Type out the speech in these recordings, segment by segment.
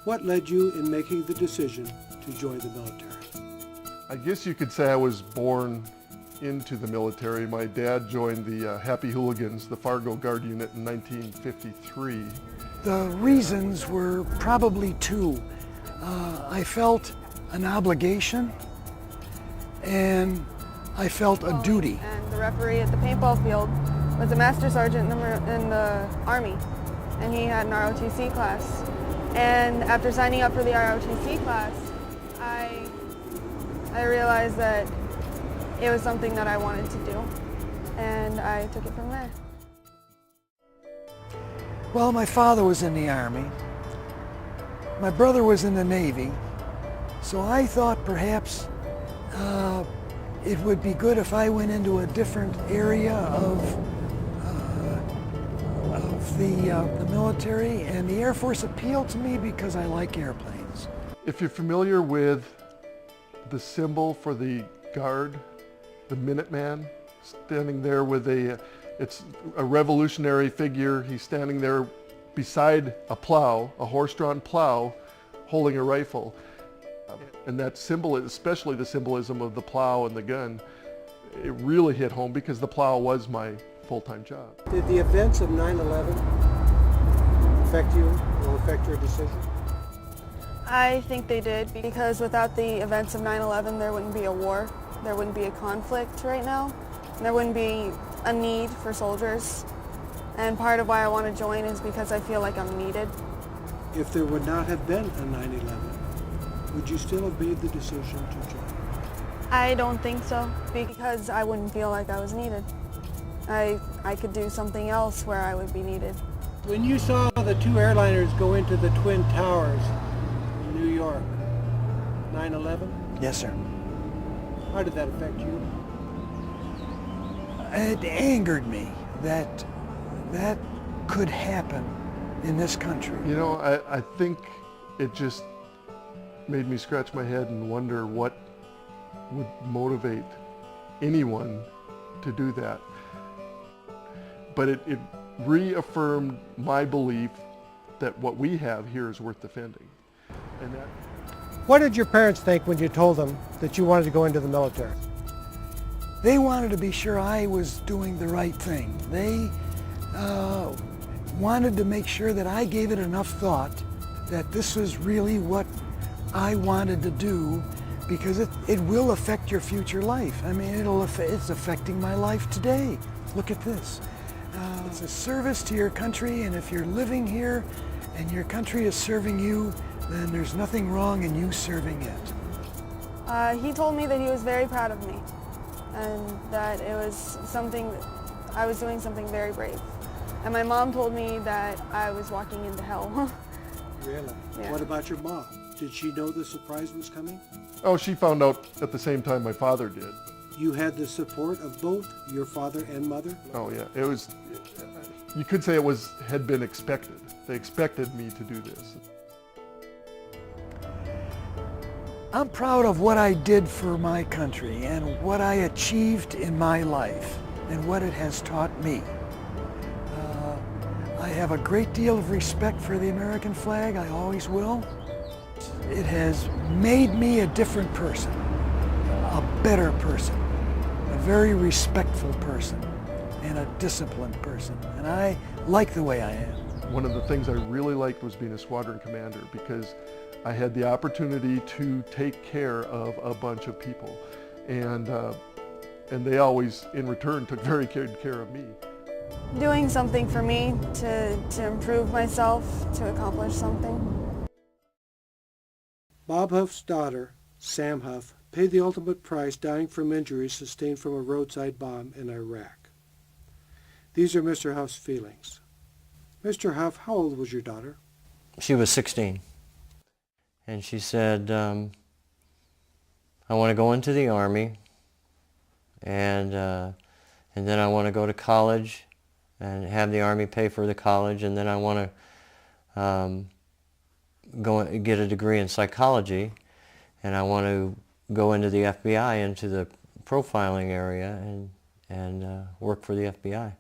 What led you in making the decision to join the military? I guess you could say I was born into the military. My dad joined the Happy Hooligans, the Fargo Guard Unit, in 1953. The reasons were probably two. I felt an obligation and I felt a duty. And the referee at the paintball field was a master sergeant in the Army, and he had an ROTC class. And after signing up for the ROTC class, I realized that it was something that I wanted to do, and I took it from there. Well, my father was in the Army. My brother was in the Navy. So I thought perhaps it would be good if I went into a different area of the military, and the Air Force appealed to me because I like airplanes. If you're familiar with the symbol for the Guard, the Minuteman, standing there with it's a revolutionary figure. He's standing there beside a plow, a horse-drawn plow, holding a rifle. And that symbol, especially the symbolism of the plow and the gun, it really hit home because the plow was my full-time job. Did the events of 9/11 affect you or affect your decision? I think they did, because without the events of 9/11, there wouldn't be a war, there wouldn't be a conflict right now, and there wouldn't be a need for soldiers. And part of why I want to join is because I feel like I'm needed. If there would not have been a 9/11, would you still have made the decision to join? I don't think so, because I wouldn't feel like I was needed. I could do something else where I would be needed. When you saw the two airliners go into the Twin Towers in New York, 9/11, Yes, sir. how did that affect you? It angered me that that could happen in this country. You know, I think it just made me scratch my head and wonder what would motivate anyone to do that. But it reaffirmed my belief that what we have here is worth defending. And that. What did your parents think when you told them that you wanted to go into the military? They wanted to be sure I was doing the right thing. They wanted to make sure that I gave it enough thought that this was really what I wanted to do, because it will affect your future life. I mean, it's affecting my life today. Look at this. It's a service to your country, and if you're living here and your country is serving you, then there's nothing wrong in you serving it. He told me that he was very proud of me, and that it was something, I was doing something very brave. And my mom told me that I was walking into hell. Really? Yeah. What about your mom? Did she know the surprise was coming? Oh, she found out at the same time my father did. You had the support of both your father and mother? Oh yeah, it was, you could say had been expected. They expected me to do this. I'm proud of what I did for my country and what I achieved in my life and what it has taught me. I have a great deal of respect for the American flag. I always will. It has made me a different person, a better person, a very respectful person, and a disciplined person. And I like the way I am. One of the things I really liked was being a squadron commander, because I had the opportunity to take care of a bunch of people, and they always, in return, took very good care of me. Doing something for me to improve myself, to accomplish something. Bob Huff's daughter, Sam Huff, paid the ultimate price, dying from injuries sustained from a roadside bomb in Iraq. These are Mr. Huff's feelings. Mr. Huff, how old was your daughter? She was 16. And she said, I want to go into the Army, and then I want to go to college and have the Army pay for the college, and then I want to go and get a degree in psychology, and I want to go into the FBI, into the profiling area, and work for the FBI.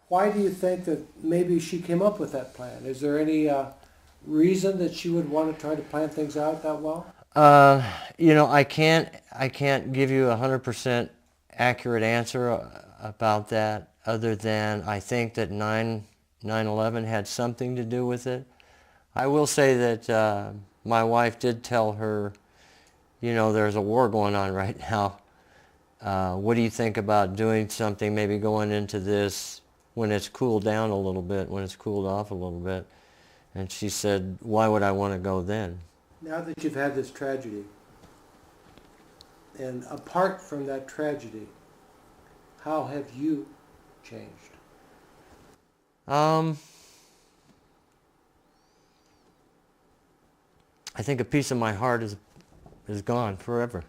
Why do you think that maybe she came up with that plan? Is there any reason that she would want to try to plan things out that well? I can't give you a 100% accurate answer about that, other than I think that 9/11 had something to do with it. I will say that my wife did tell her, there's a war going on right now. What do you think about doing something, maybe going into this when it's cooled down a little bit, when it's cooled off a little bit? And she said, why would I want to go then? Now that you've had this tragedy, and apart from that tragedy, how have you changed? I think a piece of my heart is gone forever.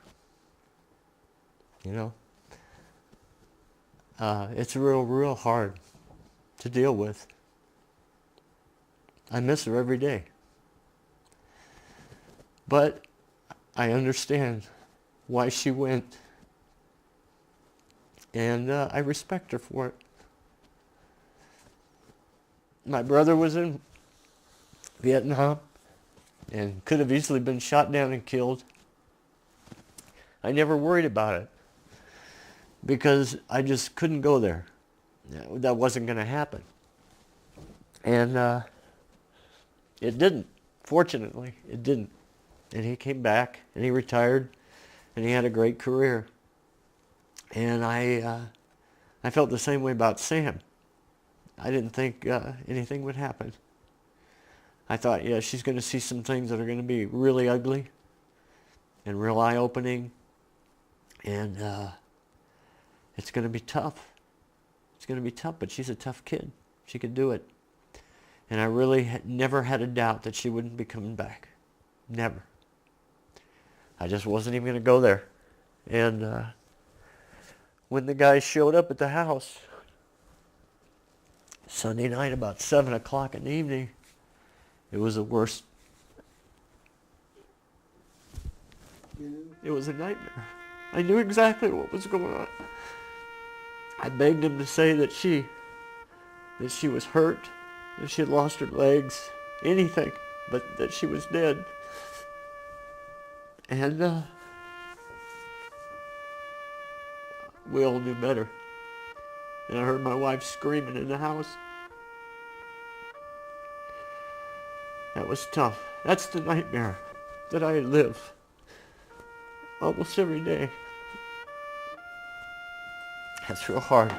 It's real hard to deal with. I miss her every day. But I understand why she went. And I respect her for it. My brother was in Vietnam and could have easily been shot down and killed. I never worried about it because I just couldn't go there. That wasn't going to happen. And it didn't. Fortunately, it didn't. And he came back and he retired and he had a great career. And I felt the same way about Sam. I didn't think anything would happen. I thought, yeah, she's going to see some things that are going to be really ugly and real eye-opening. And it's going to be tough. It's going to be tough, but she's a tough kid. She could do it. And I really never had a doubt that she wouldn't be coming back. Never. I just wasn't even going to go there. And when the guys showed up at the house Sunday night about 7 o'clock in the evening, it was the worst. It was a nightmare. I knew exactly what was going on. I begged him to say that she was hurt, that she had lost her legs, anything, but that she was dead. And we all knew better. And I heard my wife screaming in the house. That was tough. That's the nightmare that I live almost every day. That's real hard.